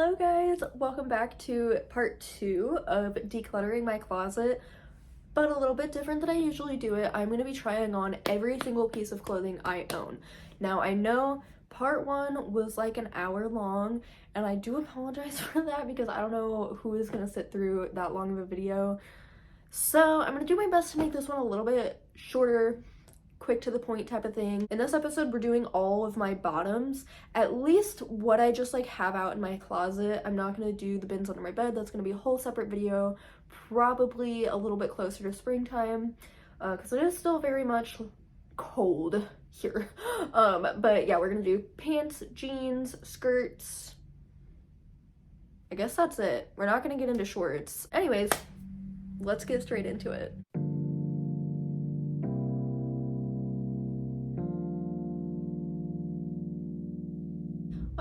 Hello guys, welcome back to part 2 of decluttering my closet, but a little bit different than I usually do it. I'm going to be trying on every single piece of clothing I own. Now I know part 1 was like an hour long, and I do apologize for that because I don't know who is going to sit through that long of a video. So I'm going to do my best to make this one a little bit shorter, quick to the point type of thing. In this episode, we're doing all of my bottoms, at least what I just like have out in my closet. I'm not going to do the bins under my bed. That's going to be a whole separate video, probably a little bit closer to springtime, because it is still very much cold here. But yeah, we're going to do pants, jeans, skirts. I guess that's it. We're not going to get into shorts. Anyways, let's get straight into it.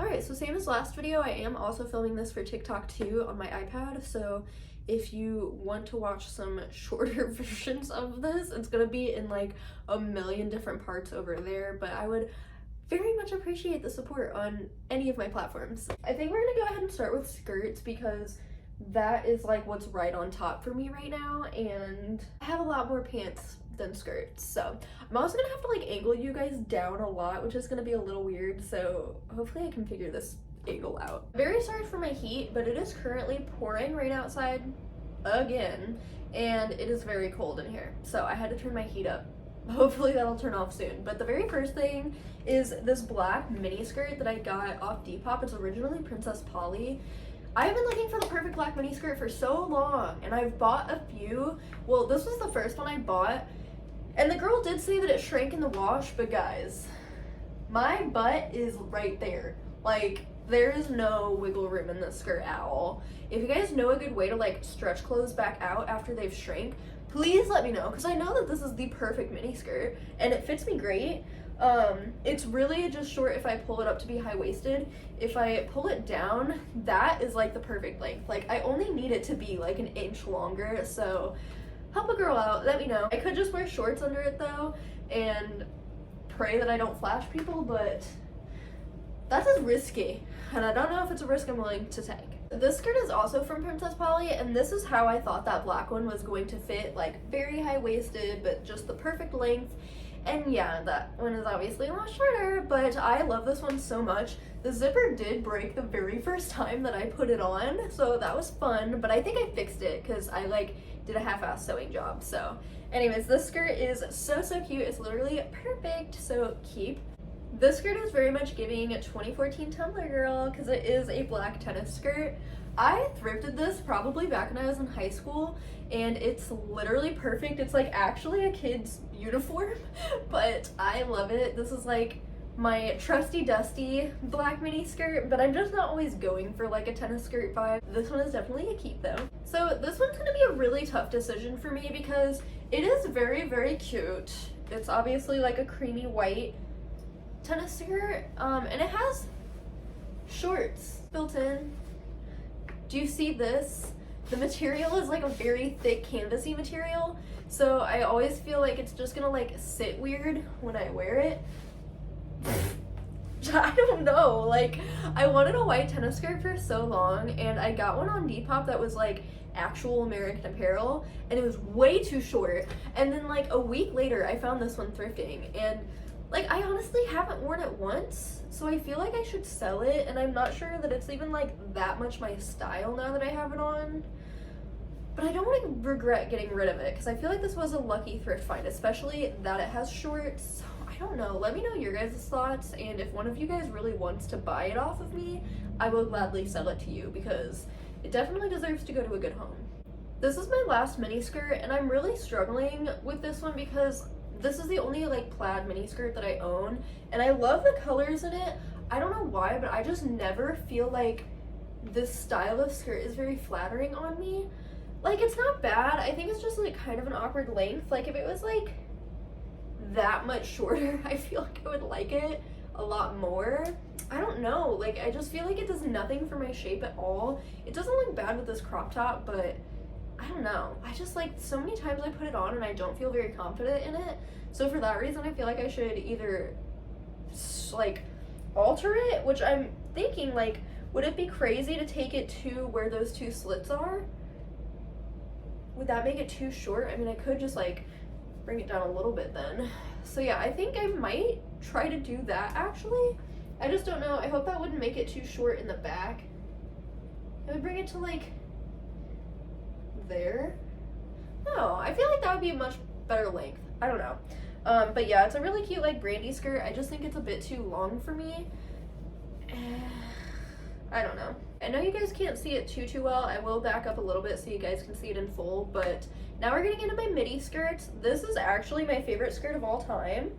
Alright, so same as last video, I am also filming this for TikTok too on my iPad, so if you want to watch some shorter versions of this, it's gonna be in like a million different parts over there, but I would very much appreciate the support on any of my platforms. I think we're gonna go ahead and start with skirts because that is like what's right on top for me right now, and I have a lot more pants than skirts, so I'm also gonna have to like angle you guys down a lot, which is gonna be a little weird, so hopefully I can figure this angle out. Very sorry for my heat, but it is currently pouring rain outside again, and it is very cold in here, so I had to turn my heat up. Hopefully that'll turn off soon. But the very first thing is this black mini skirt that I got off Depop. It's originally Princess Polly. I've been looking for the perfect black mini skirt for so long, and I've bought a few. Well, this was the first one I bought, and the girl did say that it shrank in the wash, but guys, my butt is right there. Like, there is no wiggle room in this skirt at all. If you guys know a good way to like stretch clothes back out after they've shrank, please let me know, because I know that this is the perfect mini skirt and it fits me great. It's really just short if I pull it up to be high-waisted. If I pull it down, that is like the perfect length. Like, I only need it to be like an inch longer, so help a girl out, let me know. I could just wear shorts under it though and pray that I don't flash people, but that is risky, and I don't know if it's a risk I'm willing to take. This skirt is also from Princess Polly, and this is how I thought that black one was going to fit, like very high-waisted, but just the perfect length. And yeah, that one is obviously a lot shorter, but I love this one so much. The zipper did break the very first time that I put it on, so that was fun, but I think I fixed it because I like did a half-ass sewing job. So anyways, this skirt is so cute. It's literally perfect, so keep. This skirt is very much giving a 2014 Tumblr girl because it is a black tennis skirt. I thrifted this probably back when I was in high school, and it's literally perfect. It's like actually a kid's uniform, but I love it. This is like my trusty dusty black mini skirt, but I'm just not always going for like a tennis skirt vibe. This one is definitely a keep though. So this one's gonna be a really tough decision for me because it is very cute. It's obviously like a creamy white tennis skirt, and it has shorts built in. Do you see this? The material is like a very thick canvasy material, so I always feel like it's just gonna like sit weird when I wear it. I don't know, like I wanted a white tennis skirt for so long, and I got one on Depop that was like actual American Apparel, and it was way too short, and then like a week later I found this one thrifting, and like I honestly haven't worn it once, so I feel like I should sell it, and I'm not sure that it's even like that much my style now that I have it on. But I don't want to regret getting rid of it because I feel like this was a lucky thrift find, especially that it has shorts. So I don't know. Let me know your guys' thoughts, and if one of you guys really wants to buy it off of me, I will gladly sell it to you because it definitely deserves to go to a good home. This is my last mini skirt, and I'm really struggling with this one because this is the only like plaid mini skirt that I own, and I love the colors in it. I don't know why, but I just never feel like this style of skirt is very flattering on me. Like, it's not bad. I think it's just like kind of an awkward length. Like, if it was like that much shorter, I feel like I would like it a lot more. I don't know. Like, I just feel like it does nothing for my shape at all. It doesn't look bad with this crop top, but I don't know. I just like so many times I put it on and I don't feel very confident in it. So for that reason, I feel like I should either like alter it, which I'm thinking like Would it be crazy to take it to where those two slits are? Would that make it too short? I mean, I could just like bring it down a little bit then. So yeah, I think I might try to do that actually. I just don't know. I hope that wouldn't make it too short in the back. I would bring it to like there. No, I feel like that would be a much better length. I don't know. But yeah, it's a really cute like brandy skirt. I just think it's a bit too long for me. I don't know. I know you guys can't see it too well. I will back up a little bit so you guys can see it in full, but now we're getting into my midi skirts. This is actually my favorite skirt of all time.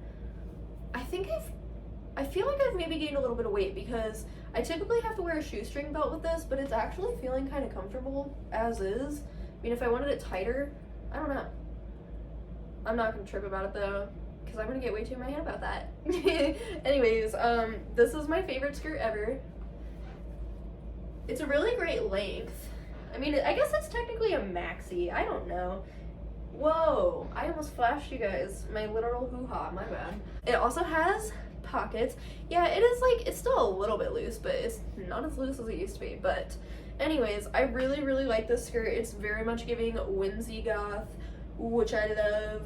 I feel like I've maybe gained a little bit of weight because I typically have to wear a shoestring belt with this, but it's actually feeling kind of comfortable as is. I mean, if I wanted it tighter, I don't know. I'm not gonna trip about it though, because I'm gonna get way too in my head about that. Anyways, this is my favorite skirt ever. It's a really great length. I mean, I guess it's technically a maxi. I don't know. Whoa, I almost flashed you guys. My literal hoo-ha, my bad. It also has pockets. Yeah, it is like, it's still a little bit loose, but it's not as loose as it used to be. But anyways, I really, really like this skirt. It's very much giving whimsy goth, which I love.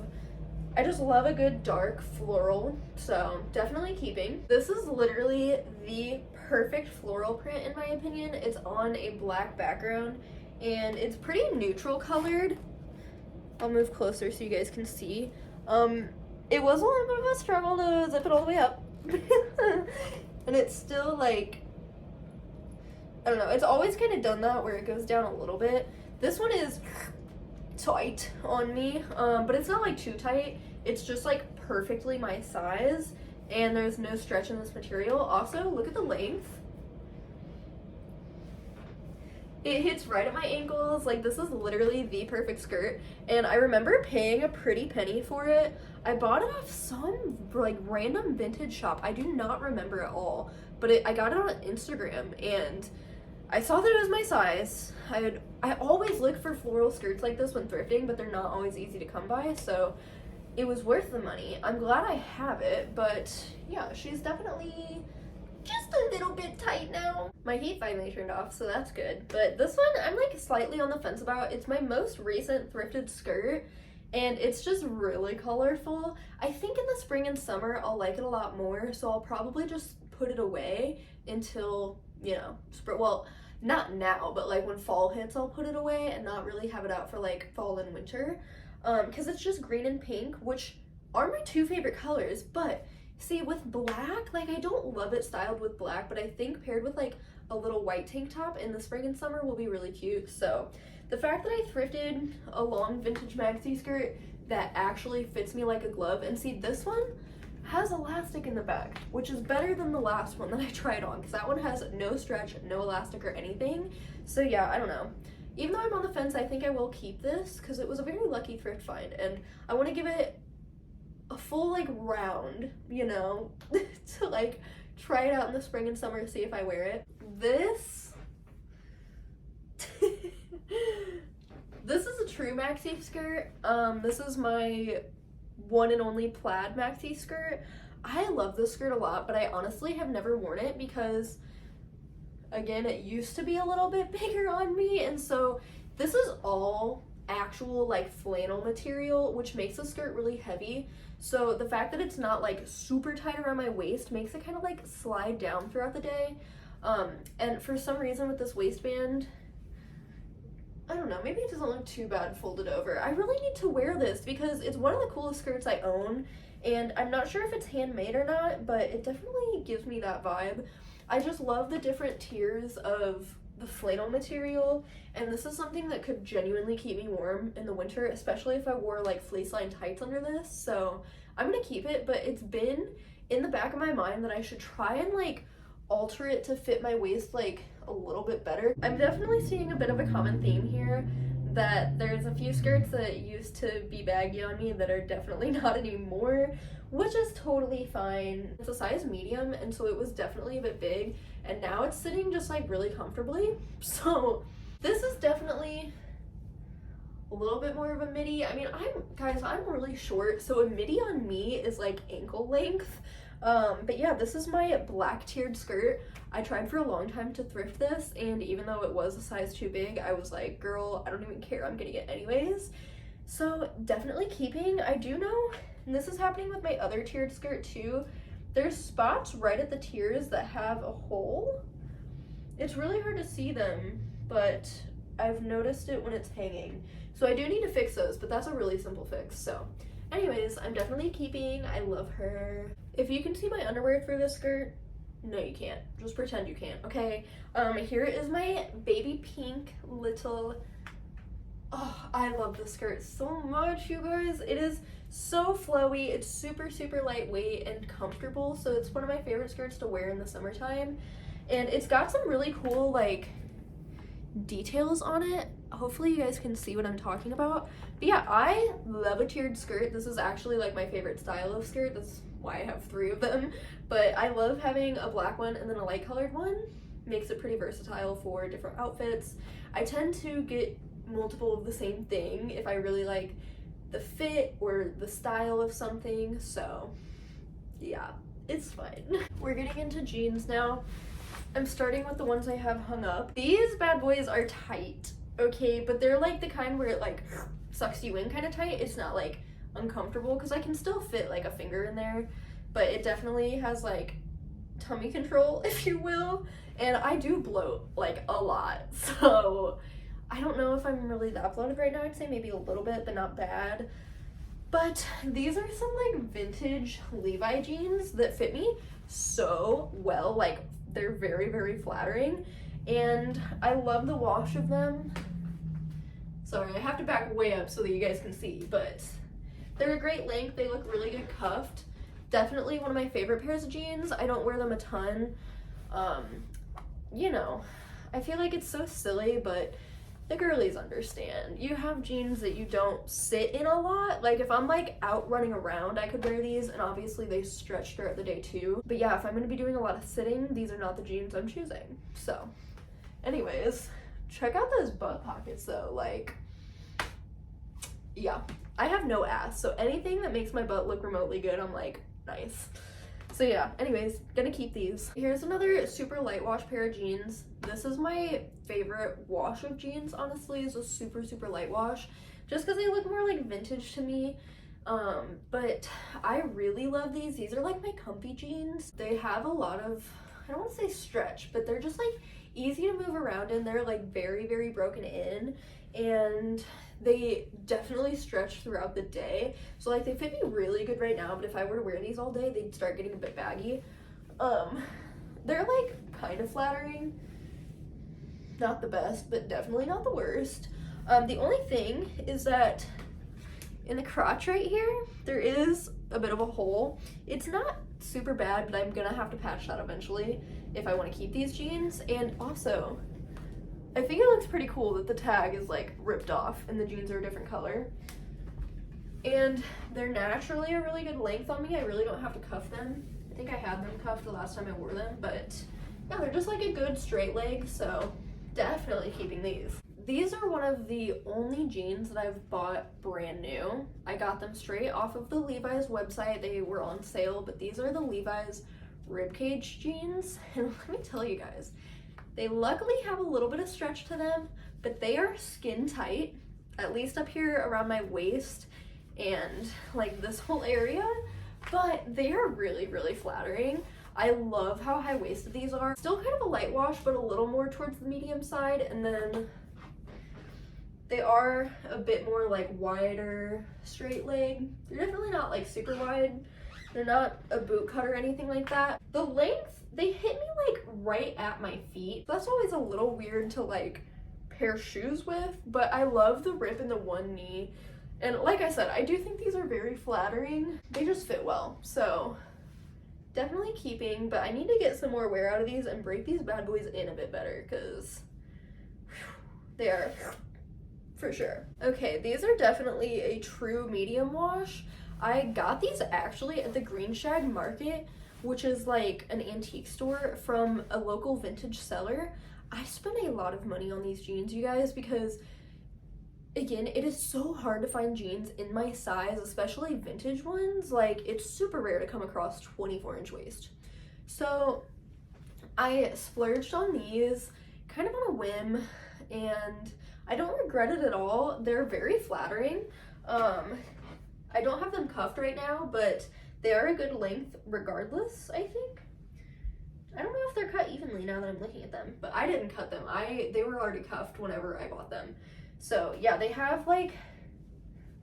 I just love a good dark floral, so definitely keeping. This is literally the perfect floral print in my opinion. It's on a black background and it's pretty neutral colored. I'll move closer so you guys can see. It was a little bit of a struggle to zip it all the way up. And it's still like, I don't know, it's always kind of done that where it goes down a little bit. This one is tight on me, but it's not like too tight. It's just like perfectly my size and there's no stretch in this material. Also, look at the length. It hits right at my ankles. Like, this is literally the perfect skirt. And I remember paying a pretty penny for it. I bought it off some like random vintage shop. I do not remember at all, but I got it on Instagram and I saw that it was my size. I always look for floral skirts like this when thrifting, but they're not always easy to come by, so it was worth the money. I'm glad I have it, but yeah, she's definitely just a little bit tight now. My heat finally turned off, so that's good. But this one, I'm like slightly on the fence about. It's my most recent thrifted skirt, and it's just really colorful. I think in the spring and summer, I'll like it a lot more, so I'll probably just put it away until, you know, spring. Well, not now, but like when fall hits, I'll put it away and not really have it out for like fall and winter. Because it's just green and pink, which are my two favorite colors, but see, with black, like I don't love it styled with black, but I think paired with like a little white tank top in the spring and summer will be really cute. So the fact that I thrifted a long vintage maxi skirt that actually fits me like a glove, and see, this one has elastic in the back, which is better than the last one that I tried on, because that one has no stretch, no elastic or anything. So yeah, I don't know. Even though I'm on the fence, I think I will keep this because it was a very lucky thrift find, and I want to give it a full like round, you know, to like try it out in the spring and summer to see if I wear it. This this is a true maxi skirt. This is my one and only plaid maxi skirt. I love this skirt a lot, but I honestly have never worn it because, again, it used to be a little bit bigger on me, and so this is all actual like flannel material, which makes the skirt really heavy. So the fact that it's not like super tight around my waist makes it kind of like slide down throughout the day. And for some reason with this waistband, I don't know, maybe it doesn't look too bad folded over. I really need to wear this because it's one of the coolest skirts I own, and I'm not sure if it's handmade or not, but it definitely gives me that vibe. I just love the different tiers of the flannel material, and this is something that could genuinely keep me warm in the winter, especially if I wore like fleece line tights under this. So I'm gonna keep it, but it's been in the back of my mind that I should try and like alter it to fit my waist like a little bit better. I'm definitely seeing a bit of a common theme here, that there's a few skirts that used to be baggy on me that are definitely not anymore, which is totally fine. It's a size medium, and so it was definitely a bit big, and now it's sitting just like really comfortably. So this is definitely a little bit more of a midi. I mean, I'm really short, so a midi on me is like ankle length. But yeah, this is my black tiered skirt. I tried for a long time to thrift this, and even though it was a size too big, I was like, girl, I don't even care, I'm getting it anyways. So definitely keeping. I do know, and this is happening with my other tiered skirt too, there's spots right at the tiers that have a hole. It's really hard to see them, but I've noticed it when it's hanging. So I do need to fix those, but that's a really simple fix. So anyways, I'm definitely keeping. I love her. If you can see my underwear through this skirt, no you can't. Just pretend you can't, okay? Here is my baby pink little, oh, I love this skirt so much, you guys. It is so flowy. It's super, super lightweight and comfortable. So it's one of my favorite skirts to wear in the summertime. And it's got some really cool, like, details on it. Hopefully you guys can see what I'm talking about. But yeah, I love a tiered skirt. This is actually like my favorite style of skirt. That's why I have 3 of them. But I love having a black one and then a light colored one. Makes it pretty versatile for different outfits. I tend to get multiple of the same thing if I really like the fit or the style of something. So yeah, it's fine. We're getting into jeans now. I'm starting with the ones I have hung up. These bad boys are tight, okay? But they're like the kind where it like sucks you in kind of tight. It's not like uncomfortable because I can still fit like a finger in there, but it definitely has like tummy control, if you will. And I do bloat like a lot, so I don't know if I'm really that bloated right now. I'd say maybe a little bit, but not bad. But these are some like vintage Levi jeans that fit me so well. Like, they're very, very flattering, and I love the wash of them. Sorry, I have to back way up so that you guys can see, but they're a great length. They look really good cuffed. Definitely one of my favorite pairs of jeans. I don't wear them a ton. You know, I feel like it's so silly, but the girlies understand. You have jeans that you don't sit in a lot. Like if I'm like out running around, I could wear these, and obviously they stretch throughout the day too. But yeah, if I'm gonna be doing a lot of sitting, these are not the jeans I'm choosing. So anyways, check out those butt pockets though. Like, yeah, I have no ass, so anything that makes my butt look remotely good, I'm like, nice. So yeah, anyways, gonna keep these. Here's another super light wash pair of jeans. This is my favorite wash of jeans, honestly, is a super, super light wash, just because they look more like vintage to me. But I really love these. These are like my comfy jeans. They have a lot of, I don't want to say stretch, but they're just like easy to move around in. They're like very, very broken in, and they definitely stretch throughout the day. So like they fit me really good right now, but if I were to wear these all day, they'd start getting a bit baggy. They're like kind of flattering. Not the best, but definitely not the worst. The only thing is that in the crotch right here, there is a bit of a hole. It's not super bad, but I'm gonna have to patch that eventually if I want to keep these jeans. And also, I think it looks pretty cool that the tag is like ripped off and the jeans are a different color. And they're naturally a really good length on me. I really don't have to cuff them. I think I had them cuffed the last time I wore them, but yeah, they're just like a good straight leg, so definitely keeping these. These are one of the only jeans that I've bought brand new. I got them straight off of the Levi's website. They were on sale, but these are the Levi's ribcage jeans. And let me tell you guys, they luckily have a little bit of stretch to them, but they are skin tight, at least up here around my waist and like this whole area, but they are really, really flattering. I love how high-waisted these are. Still kind of a light wash, but a little more towards the medium side, and then they are a bit more like wider straight leg. They're definitely not like super wide. They're not a boot cut or anything like that. The length, they hit me like right at my feet. That's always a little weird to like pair shoes with, but I love the rip in the one knee. And like I said, I do think these are very flattering. They just fit well, so definitely keeping, but I need to get some more wear out of these and break these bad boys in a bit better because they are for sure. Okay, these are definitely a true medium wash. I got these actually at the Green Shag Market, which is like an antique store from a local vintage seller. I spent a lot of money on these jeans, you guys, because Again, it is so hard to find jeans in my size, especially vintage ones. Like, it's super rare to come across 24-inch waist. So I splurged on these kind of on a whim, and I don't regret it at all. They're very flattering. I don't have them cuffed right now, but they are a good length regardless, I think. I don't know if they're cut evenly now that I'm looking at them, but I didn't cut them. They were already cuffed whenever I bought them. So yeah, they have like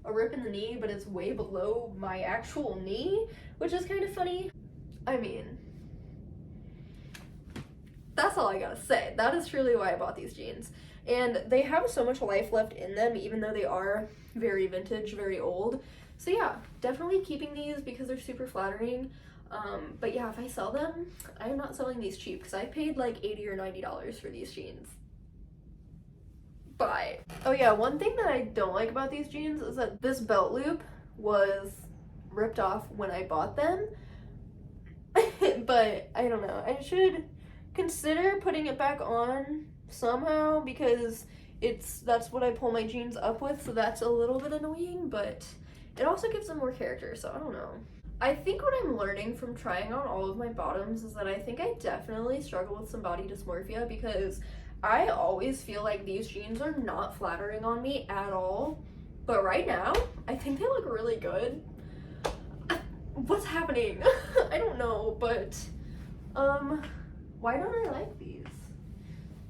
a rip in the knee, but it's way below my actual knee, which is kind of funny. I mean, that's all I gotta say. That is truly why I bought these jeans. And they have so much life left in them, even though they are very vintage, very old. So yeah, definitely keeping these because they're super flattering. But yeah, if I sell them, I'm not selling these cheap because I paid like $80 or $90 for these jeans. But, oh yeah, one thing that I don't like about these jeans is that this belt loop was ripped off when I bought them. But I don't know, I should consider putting it back on somehow because that's what I pull my jeans up with, so that's a little bit annoying, but it also gives them more character, so I don't know. I think what I'm learning from trying on all of my bottoms is that I think I definitely struggle with some body dysmorphia because I always feel like these jeans are not flattering on me at all, but right now I think they look really good. What's happening? I don't know, but why don't I like these?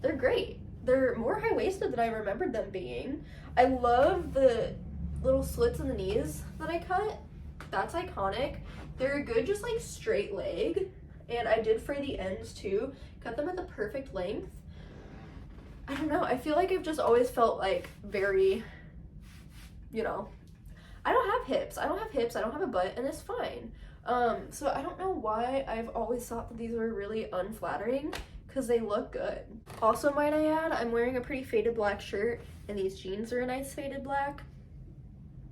They're great. They're more high-waisted than I remembered them being. I love the little slits in the knees that I cut. That's iconic. They're a good just like straight leg, and I did fray the ends too, cut them at the perfect length. I don't know, I feel like I've just always felt like very, you know, I don't have hips, I don't have a butt, and it's fine. So I don't know why I've always thought that these were really unflattering because they look good. Also, might I add, I'm wearing a pretty faded black shirt, and these jeans are a nice faded black.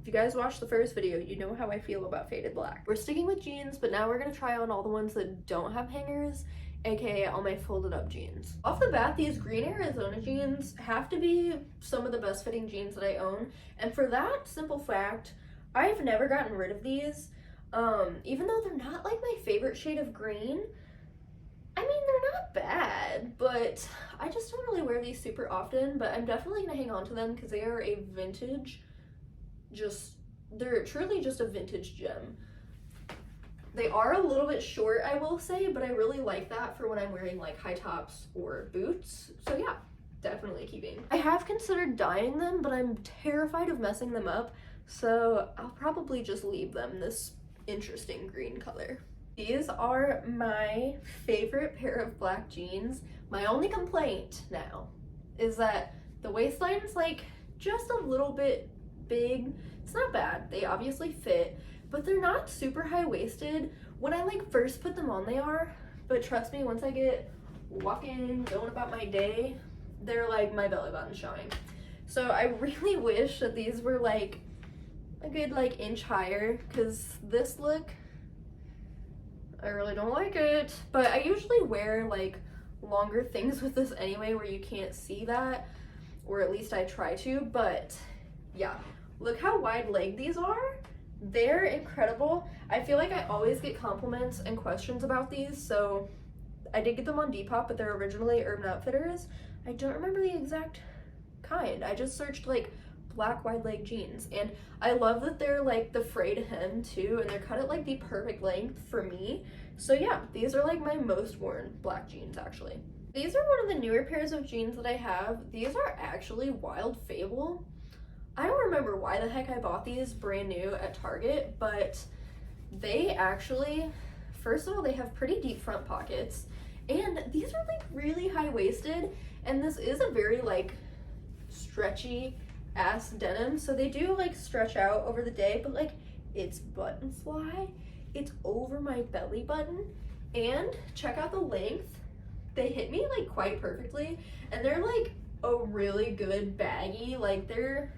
If you guys watched the first video, you know how I feel about faded black. We're sticking with jeans, but now we're gonna try on all the ones that don't have hangers, aka all my folded up jeans. Off the bat, these green Arizona jeans have to be some of the best fitting jeans that I own, and for that simple fact, I've never gotten rid of these. Even though they're not like my favorite shade of green, I mean, they're not bad, but I just don't really wear these super often, but I'm definitely gonna hang on to them because they are a vintage, they're truly just a vintage gem. They are a little bit short, I will say, but I really like that for when I'm wearing like high tops or boots. So yeah, definitely keeping. I have considered dyeing them, but I'm terrified of messing them up, so I'll probably just leave them this interesting green color. These are my favorite pair of black jeans. My only complaint now is that the waistline is like just a little bit big. It's not bad, they obviously fit, but they're not super high-waisted. When I like first put them on, they are, but trust me, once I get walking, going about my day, they're like my belly button showing. So I really wish that these were like a good like inch higher, because this look, I really don't like it. But I usually wear like longer things with this anyway where you can't see that, or at least I try to. But yeah, look how wide leg these are. They're incredible. I feel like I always get compliments and questions about these, so I did get them on Depop, but they're originally Urban Outfitters. I don't remember the exact kind. I just searched like black wide leg jeans, and I love that they're like the frayed hem too, and they're cut at like the perfect length for me. So yeah, these are like my most worn black jeans actually. These are one of the newer pairs of jeans that I have. These are actually Wild Fable. I don't remember why the heck I bought these brand new at Target, but they actually, first of all, they have pretty deep front pockets, and these are like really high-waisted, and this is a very like stretchy ass denim, so they do like stretch out over the day, but like it's button fly, it's over my belly button, and check out the length. They hit me like quite perfectly, and they're like a really good baggy, like they're,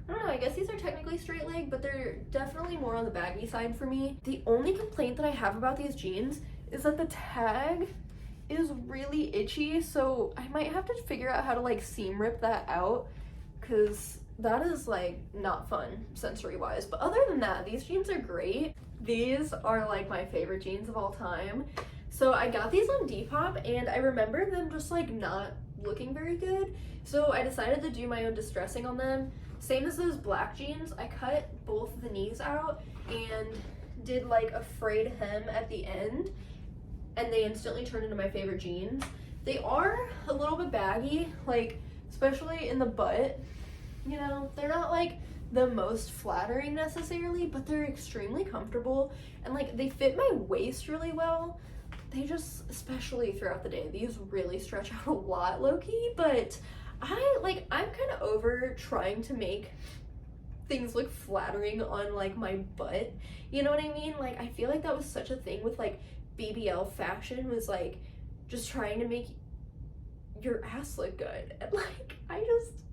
I don't know, I guess these are technically straight leg, but they're definitely more on the baggy side for me. The only complaint that I have about these jeans is that the tag is really itchy, so I might have to figure out how to like seam rip that out because that is like not fun sensory wise. But other than that, these jeans are great. These are like my favorite jeans of all time. So I got these on Depop and I remember them just like not looking very good. So I decided to do my own distressing on them. Same as those black jeans, I cut both the knees out and did like a frayed hem at the end, and they instantly turned into my favorite jeans. They are a little bit baggy, like especially in the butt. You know, they're not like the most flattering necessarily, but they're extremely comfortable and like they fit my waist really well. They just, especially throughout the day, these really stretch out a lot low-key, but I'm kind of over trying to make things look flattering on like my butt. You know what I mean? Like I feel like that was such a thing with like BBL fashion, was like just trying to make your ass look good. And like I just,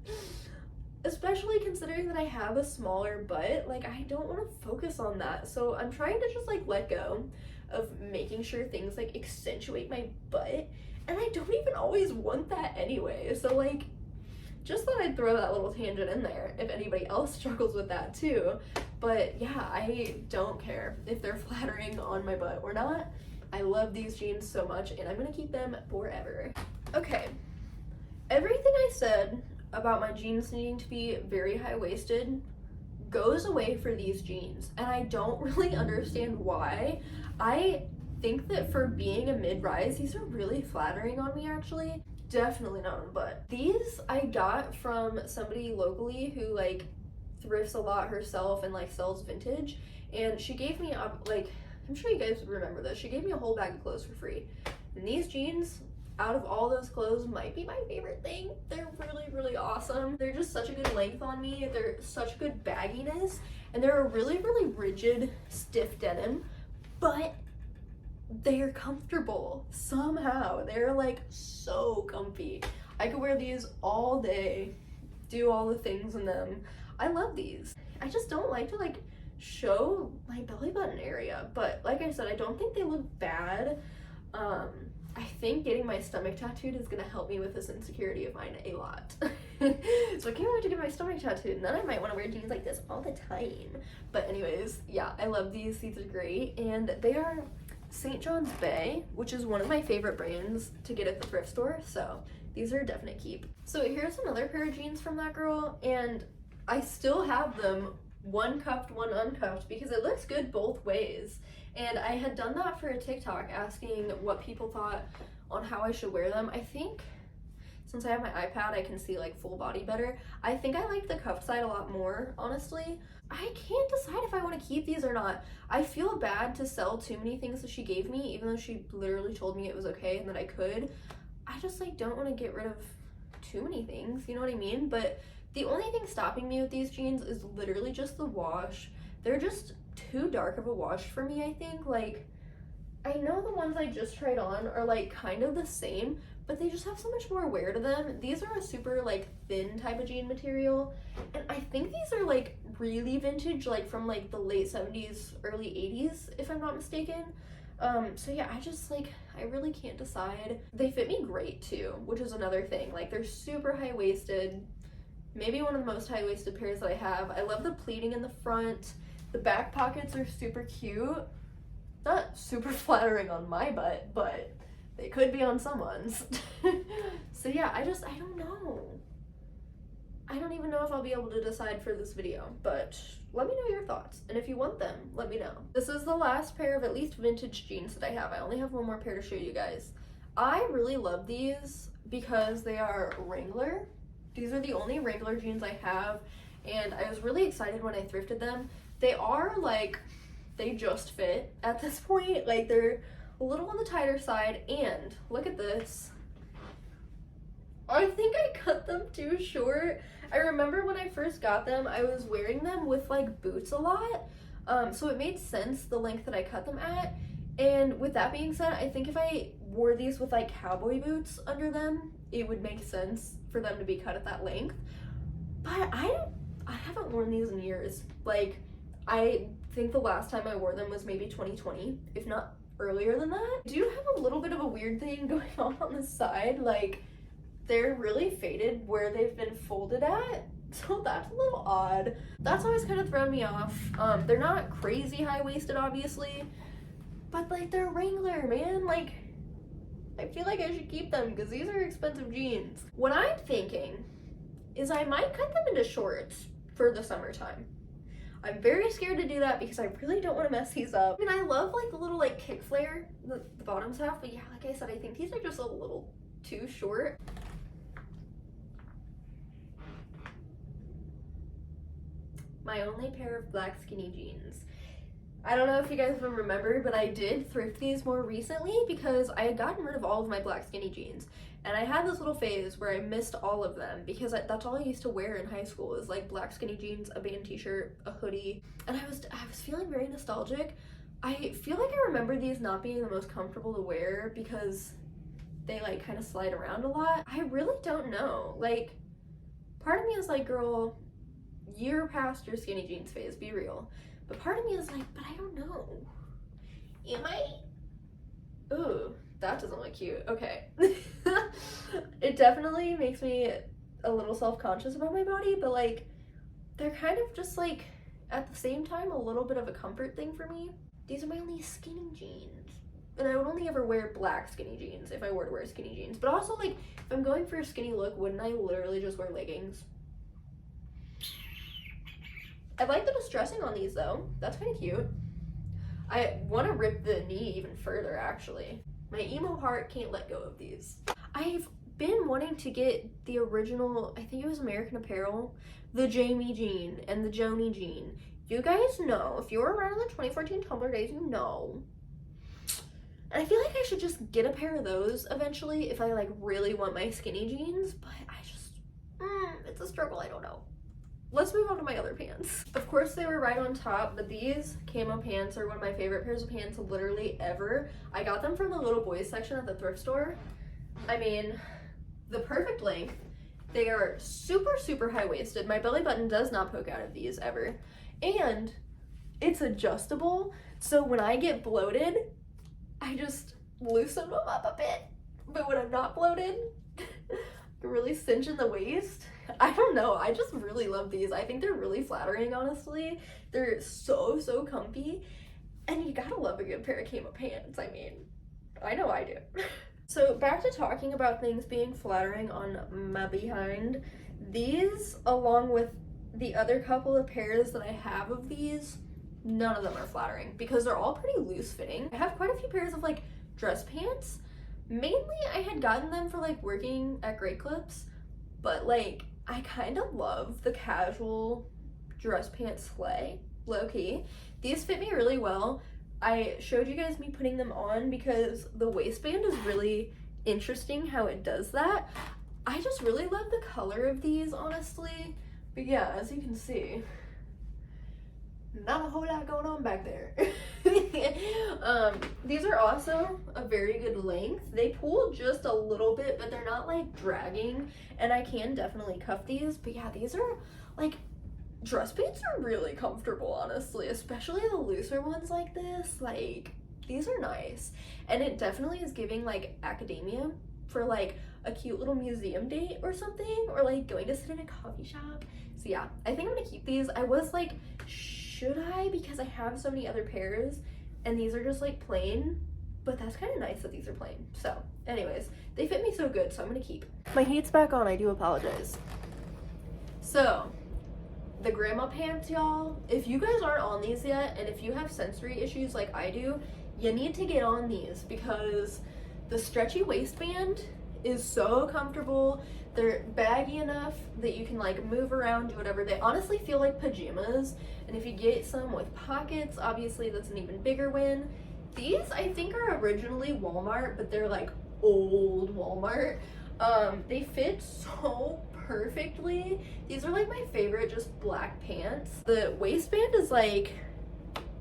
especially considering that I have a smaller butt, like I don't want to focus on that. So I'm trying to just like let go of making sure things like accentuate my butt, and I don't even always want that anyway. So like, just thought I'd throw that little tangent in there if anybody else struggles with that too. But yeah, I don't care if they're flattering on my butt or not. I love these jeans so much and I'm gonna keep them forever. Okay, everything I said about my jeans needing to be very high-waisted goes away for these jeans, and I don't really understand why. I think that for being a mid-rise, these are really flattering on me actually. Definitely not on the butt. These I got from somebody locally who like thrifts a lot herself and like sells vintage, and she gave me like, I'm sure you guys remember this, she gave me a whole bag of clothes for free. And these jeans, out of all those clothes, might be my favorite thing. They're really, really awesome. They're just such a good length on me. They're such good bagginess, and they're a really, really rigid, stiff denim, but they're comfortable somehow. They're like so comfy. I could wear these all day, do all the things in them. I love these. I just don't like to like show my belly button area, but like I said, I don't think they look bad. I think getting my stomach tattooed is gonna help me with this insecurity of mine a lot. So I can't wait to get my stomach tattooed, and then I might want to wear jeans like this all the time. But anyways, yeah, I love these. These are great, and they are St. John's Bay, which is one of my favorite brands to get at the thrift store, so these are a definite keep. So here's another pair of jeans from that girl, and I still have them, one cuffed, one uncuffed, because it looks good both ways. And I had done that for a TikTok asking what people thought on how I should wear them. I think since I have my iPad, I can see like full body better. I think I like the cuffed side a lot more, honestly. I can't decide if I want to keep these or not. I feel bad to sell too many things that she gave me, even though she literally told me it was okay and that I could. I just like don't want to get rid of too many things, you know what I mean? But the only thing stopping me with these jeans is literally just the wash. They're just too dark of a wash for me, I think. Like, I know the ones I just tried on are like kind of the same, but they just have so much more wear to them. These are a super like thin type of jean material, and I think these are like really vintage, like from like the late 70s, early 80s, if I'm not mistaken. So yeah, I really can't decide. They fit me great too, which is another thing. Like, they're super high-waisted, maybe one of the most high-waisted pairs that I have. I love the pleating in the front. The back pockets are super cute. Not super flattering on my butt, but they could be on someone's. So yeah, I don't know. I don't even know if I'll be able to decide for this video, but let me know your thoughts. And if you want them, let me know. This is the last pair of at least vintage jeans that I have. I only have one more pair to show you guys. I really love these because they are Wrangler. These are the only Wrangler jeans I have, and I was really excited when I thrifted them. They are like, they just fit at this point. Like, they're a little on the tighter side, and look at this. I think I cut them too short. I remember when I first got them, I was wearing them with like boots a lot, so it made sense the length that I cut them at. And with that being said, I think if I wore these with like cowboy boots under them, it would make sense for them to be cut at that length. But I haven't worn these in years. Like, I think the last time I wore them was maybe 2020, if not earlier than that. I do have a little bit of a weird thing going on the side. Like, they're really faded where they've been folded at, So that's a little odd. That's always kind of thrown me off. They're not crazy high-waisted, obviously, but like they're Wrangler, man. Like, I feel like I should keep them because these are expensive jeans. What I'm thinking is I might cut them into shorts for the summertime. I'm very scared to do that because I really don't want to mess these up. I mean, I love like the little like kick flare the bottoms have, but yeah, like I said, I think these are just a little too short. My only pair of black skinny jeans. I don't know if you guys will remember, but I did thrift these more recently because I had gotten rid of all of my black skinny jeans. And I had this little phase where I missed all of them because that's all I used to wear in high school is like black skinny jeans, a band t-shirt, a hoodie. And I was feeling very nostalgic. I feel like I remember these not being the most comfortable to wear because they like kind of slide around a lot. I really don't know. Like, part of me is like, girl, you're past your skinny jeans phase, be real. But part of me is like, but I don't know. Am I? Ooh, that doesn't look cute. Okay. It definitely makes me a little self-conscious about my body, but like, they're kind of just like, at the same time, a little bit of a comfort thing for me. These are my only skinny jeans. And I would only ever wear black skinny jeans if I were to wear skinny jeans. But also, like, if I'm going for a skinny look, wouldn't I literally just wear leggings? I like the distressing on these though. That's kind of cute. I want to rip the knee even further actually. My emo heart can't let go of these. I've been wanting to get the original, I think it was American Apparel, the Jamie jean and the Joni jean. You guys know, if you were around in the 2014 Tumblr days, you know. And I feel like I should just get a pair of those eventually if I like really want my skinny jeans, but I just, it's a struggle, I don't know. Let's move on to my other pants. Of course they were right on top, but these camo pants are one of my favorite pairs of pants literally ever. I got them from the little boys section at the thrift store. I mean, the perfect length. They are super, super high-waisted. My belly button does not poke out of these ever. And it's adjustable, so when I get bloated, I just loosen them up a bit. But when I'm not bloated, really cinch in the waist. I don't know, I just really love these. I think they're really flattering, honestly. They're so, so comfy. And you gotta love a good pair of camo pants. I mean, I know I do. So back to talking about things being flattering on my behind. These, along with the other couple of pairs that I have of these, none of them are flattering because they're all pretty loose fitting. I have quite a few pairs of like dress pants. Mainly I had gotten them for like working at Great Clips, but like I kind of love the casual dress pants sleigh, low-key. These fit me really well. I showed you guys me putting them on because the waistband is really interesting how it does that. I just really love the color of these, honestly. But yeah, as you can see, not a whole lot going on back there. These are also a very good length. They pull just a little bit, but they're not like dragging, and I can definitely cuff these. But yeah, these are like, dress pants are really comfortable, honestly, especially the looser ones like this. Like, these are nice, and it definitely is giving like academia for like a cute little museum date or something, or like going to sit in a coffee shop. So yeah, I think I'm gonna keep these. I was like, should I? Because I have so many other pairs and these are just like plain, but that's kind of nice that these are plain. So anyways, they fit me so good, so I'm gonna keep. My heat's back on, I do apologize. So the grandma pants, y'all, if you guys aren't on these yet, and if you have sensory issues like I do, you need to get on these because the stretchy waistband is so comfortable. They're baggy enough that you can like move around, do whatever. They honestly feel like pajamas, and if you get some with pockets, obviously that's an even bigger win. These I think are originally Walmart, but they're like old Walmart. They fit so perfectly. These are like my favorite just black pants. The waistband is like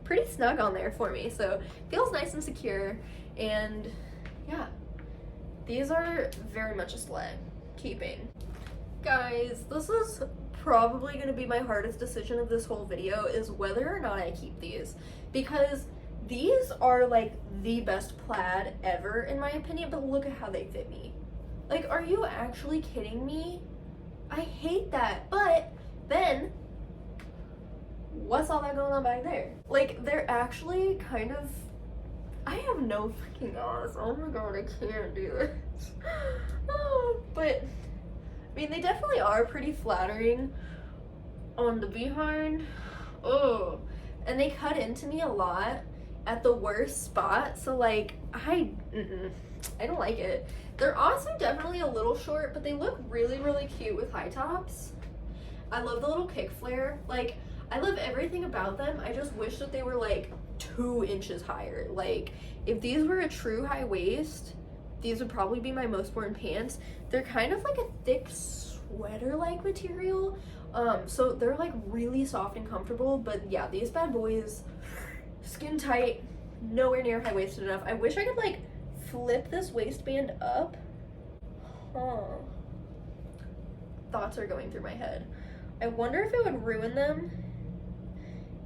pretty snug on there for me, so feels nice and secure. And yeah, these are very much a slay. Keeping. Guys, this is probably going to be my hardest decision of this whole video, is whether or not I keep these, because these are like the best plaid ever in my opinion, but look at how they fit me. Like, are you actually kidding me? I hate that, but Then, what's all that going on back there? Like, they're actually kind of, I have no freaking ass. Oh my god, I can't do this. But, I mean, they definitely are pretty flattering on the behind. Oh, and they cut into me a lot at the worst spot, so like, I don't like it. They're also definitely a little short, but they look really, really cute with high tops. I love the little kick flare. Like, I love everything about them. I just wish that they were like 2 inches higher. Like, if these were a true high waist, these would probably be my most worn pants. They're kind of like a thick sweater-like material. So they're like really soft and comfortable, but yeah, these bad boys, skin tight, nowhere near high-waisted enough. I wish I could like flip this waistband up. Thoughts are going through my head. I wonder if it would ruin them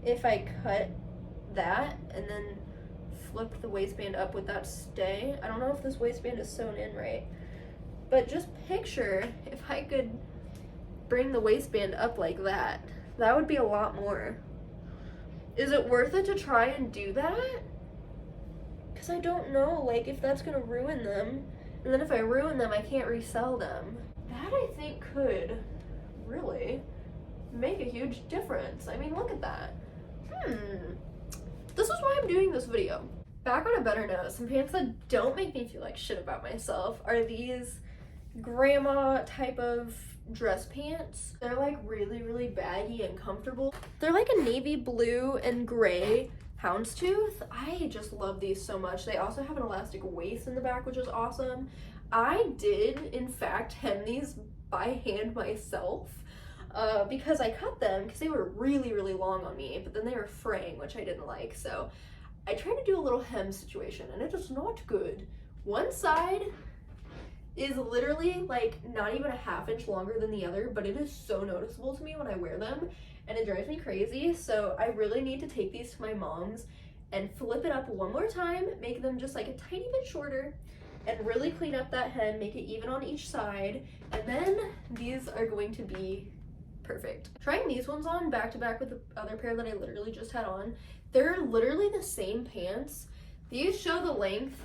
if I cut that and then flip the waistband up with that stay. I don't know if this waistband is sewn in right, but just picture if I could bring the waistband up like that. That would be a lot more. Is it worth it to try and do that? Because I don't know, like, if that's gonna ruin them, and then if I ruin them, I can't resell them. That I think could really make a huge difference. I mean, look at that. This is why I'm doing this video. Back on a better note, some pants that don't make me feel like shit about myself are these grandma type of dress pants. They're like really, really baggy and comfortable. They're like a navy blue and gray houndstooth. I just love these so much. They also have an elastic waist in the back, which is awesome. I did, in fact, hem these by hand myself. Because I cut them because they were really, really long on me, but then they were fraying, which I didn't like. So I tried to do a little hem situation, and it is not good. One side is literally like not even a ½ inch longer than the other, but it is so noticeable to me when I wear them, and it drives me crazy. So I really need to take these to my mom's and flip it up one more time, make them just like a tiny bit shorter, and really clean up that hem, make it even on each side, and then these are going to be perfect. Trying these ones on back to back with the other pair that I literally just had on, they're literally the same pants. These show the length.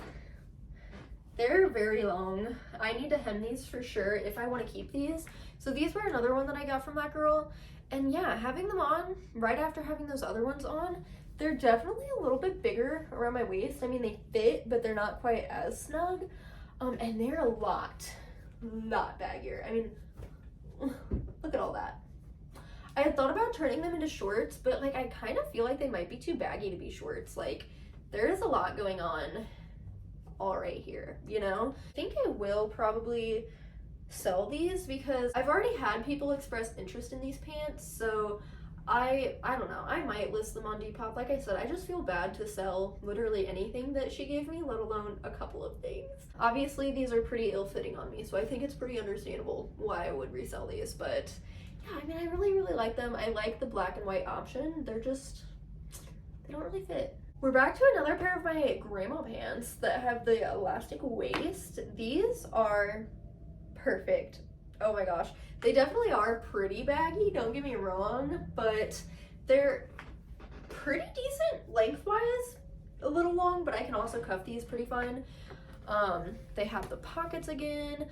They're very long. I need to hem these for sure if I want to keep these. So these were another one that I got from that girl. And yeah, having them on right after having those other ones on, they're definitely a little bit bigger around my waist. I mean, they fit, but they're not quite as snug. And they're a lot baggier. I mean, look at all that. I had thought about turning them into shorts, but like I kind of feel like they might be too baggy to be shorts. Like, there's a lot going on all right here, you know? I think I will probably sell these because I've already had people express interest in these pants, so I don't know, I might list them on Depop. Like I said, I just feel bad to sell literally anything that she gave me, let alone a couple of things. Obviously, these are pretty ill-fitting on me, so I think it's pretty understandable why I would resell these, but yeah, I mean, I really, really like them. I like the black and white option. They're just, they don't really fit. We're back to another pair of my grandma pants that have the elastic waist. These are perfect. Oh my gosh. They definitely are pretty baggy, don't get me wrong, but they're pretty decent lengthwise. A little long, but I can also cuff these pretty fine. They have the pockets again.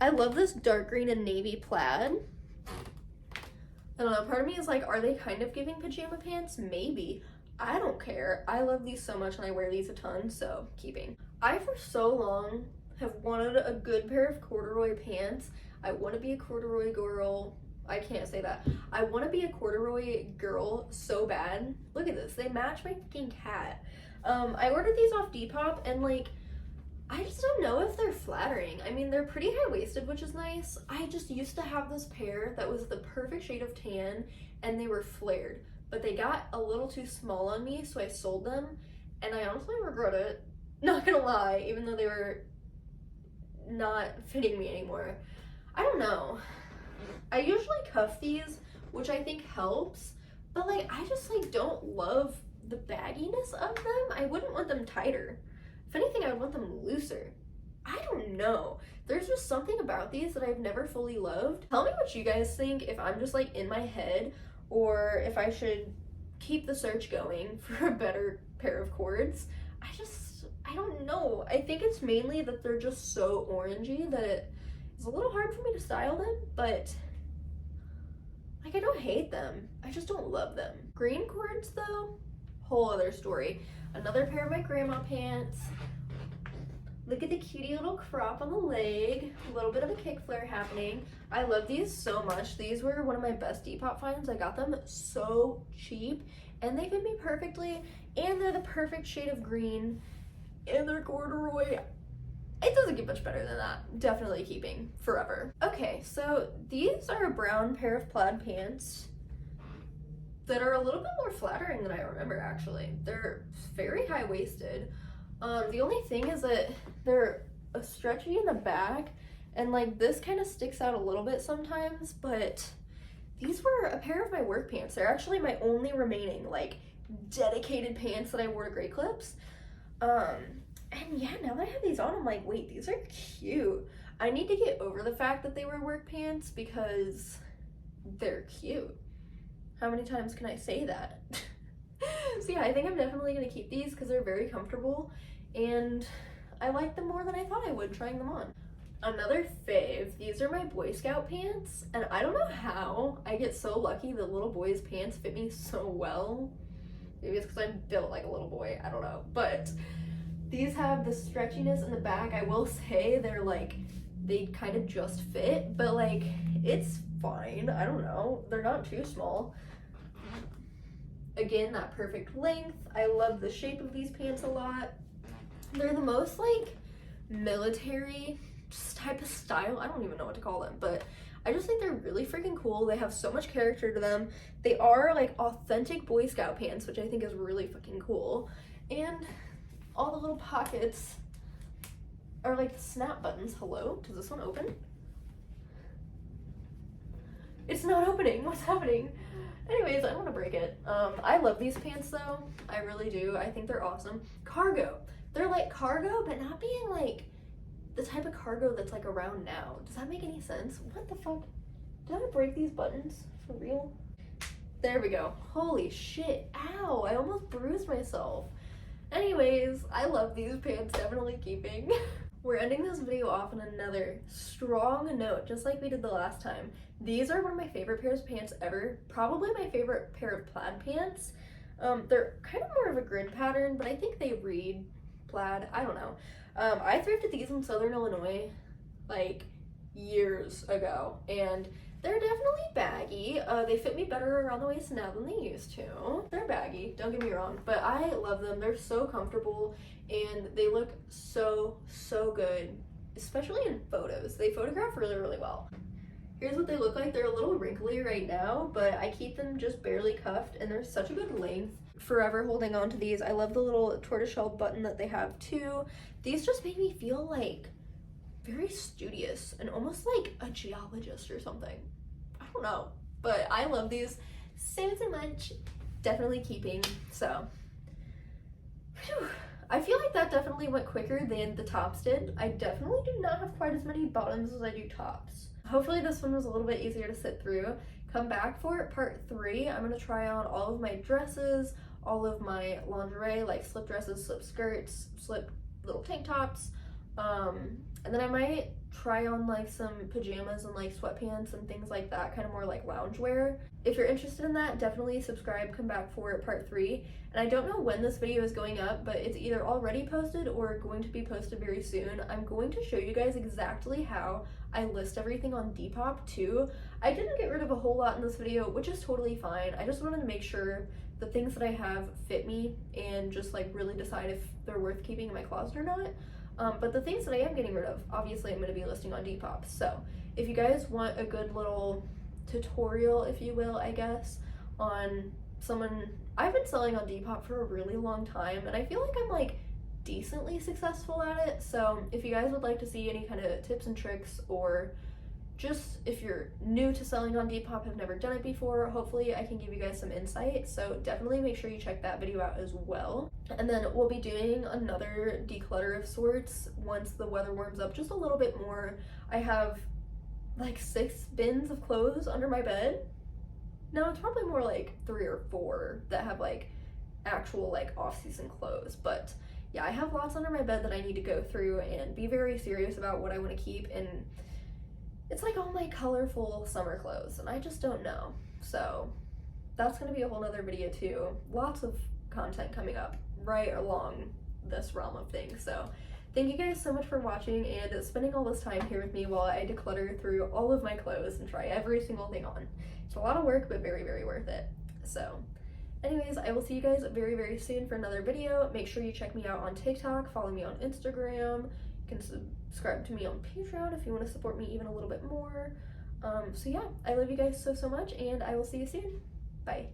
I love this dark green and navy plaid. I don't know, part of me is like, are they kind of giving pajama pants? Maybe. I don't care. I love these so much and I wear these a ton, so keeping. I, for so long, have wanted a good pair of corduroy pants. I want to be a corduroy girl. I can't say that. I want to be a corduroy girl so bad. Look at this. They match my fucking cat. I ordered these off Depop and like, I just don't know if they're flattering. I mean, they're pretty high-waisted, which is nice. I just used to have this pair that was the perfect shade of tan and they were flared, but they got a little too small on me, so I sold them, and I honestly regret it. Not gonna lie, even though they were not fitting me anymore. I don't know. I usually cuff these, which I think helps, but like, I just like don't love the bagginess of them. I wouldn't want them tighter. If anything, I would want them looser. I don't know. There's just something about these that I've never fully loved. Tell me what you guys think, if I'm just like in my head, or if I should keep the search going for a better pair of cords. I don't know. I think it's mainly that they're just so orangey that it's a little hard for me to style them, but like I don't hate them. I just don't love them. Green cords though, whole other story. Another pair of my grandma pants. Look at the cutie little crop on the leg. A little bit of a kick flare happening. I love these so much. These were one of my best Depop finds. I got them so cheap and they fit me perfectly, and they're the perfect shade of green, and they're corduroy. It doesn't get much better than that. Definitely keeping forever. Okay, so these are a brown pair of plaid pants that are a little bit more flattering than I remember actually. They're very high-waisted. The only thing is that they're stretchy in the back, and like this kind of sticks out a little bit sometimes, but these were a pair of my work pants. They're actually my only remaining like dedicated pants that I wore to Great Clips. And yeah, now that I have these on, I'm like, wait, these are cute. I need to get over the fact that they were work pants because they're cute. How many times can I say that? So yeah, I think I'm definitely gonna keep these because they're very comfortable and I like them more than I thought I would trying them on. Another fave, these are my Boy Scout pants, and I don't know how I get so lucky that little boys' pants fit me so well. Maybe it's because I'm built like a little boy, I don't know, but these have the stretchiness in the back. I will say they kind of just fit, but like it's fine. I don't know, they're not too small. Again, that perfect length. I love the shape of these pants a lot. They're the most like military type of style. I don't even know what to call them, but I just think they're really freaking cool. They have so much character to them. They are like authentic Boy Scout pants, which I think is really fucking cool. And all the little pockets are like the snap buttons. Hello? Does this one open? It's not opening. What's happening? Anyways, I don't want to break it. I love these pants though. I really do. I think they're awesome. Cargo. They're like cargo, but not being like the type of cargo that's like around now. Does that make any sense? What the fuck? Did I break these buttons? For real? There we go. Holy shit. Ow, I almost bruised myself. Anyways, I love these pants, definitely keeping. We're ending this video off on another strong note, just like we did the last time. These are one of my favorite pairs of pants ever. Probably my favorite pair of plaid pants. They're kind of more of a grid pattern, but I think they read plaid. I don't know. I thrifted these in Southern Illinois like years ago, and they're definitely baggy. They fit me better around the waist now than they used to. They're baggy, don't get me wrong, but I love them. They're so comfortable and they look so good, especially in photos. They photograph really, really well. Here's what they look like. They're a little wrinkly right now, but I keep them just barely cuffed and they're such a good length. Forever holding on to these. I love the little tortoiseshell button that they have too. These just make me feel like very studious and almost like a geologist or something. I don't know, but I love these so much. Definitely keeping. So whew. I feel like that definitely went quicker than the tops did. I definitely do not have quite as many bottoms as I do tops. Hopefully this one was a little bit easier to sit through. Come back for part 3. I'm gonna try on all of my dresses, all of my lingerie, like slip dresses, slip skirts, slip little tank tops, and then I might try on like some pajamas and like sweatpants and things like that, kind of more like loungewear. If you're interested in that, definitely subscribe, come back for part 3. And I don't know when this video is going up, but it's either already posted or going to be posted very soon. I'm going to show you guys exactly how I list everything on Depop too. I didn't get rid of a whole lot in this video, which is totally fine. I just wanted to make sure the things that I have fit me and just like really decide if they're worth keeping in my closet or not. But the things that I am getting rid of, obviously I'm going to be listing on Depop. So if you guys want a good little tutorial, if you will, I guess, on someone, I've been selling on Depop for a really long time and I feel like I'm like decently successful at it. So if you guys would like to see any kind of tips and tricks or just if you're new to selling on Depop, have never done it before, hopefully I can give you guys some insight. So definitely make sure you check that video out as well. And then we'll be doing another declutter of sorts once the weather warms up just a little bit more. I have like 6 bins of clothes under my bed. No, it's probably more like 3 or 4 that have like actual like off-season clothes. But yeah, I have lots under my bed that I need to go through and be very serious about what I want to keep. And it's like all my colorful summer clothes and I just don't know. So that's gonna be a whole nother video too. Lots of content coming up right along this realm of things. So thank you guys so much for watching and spending all this time here with me while I declutter through all of my clothes and try every single thing on. It's a lot of work, but very, very worth it. So anyways, I will see you guys very, very soon for another video. Make sure you check me out on TikTok, follow me on Instagram. You can subscribe to me on Patreon if you want to support me even a little bit more. So yeah, I love you guys so, so much, and I will see you soon. Bye.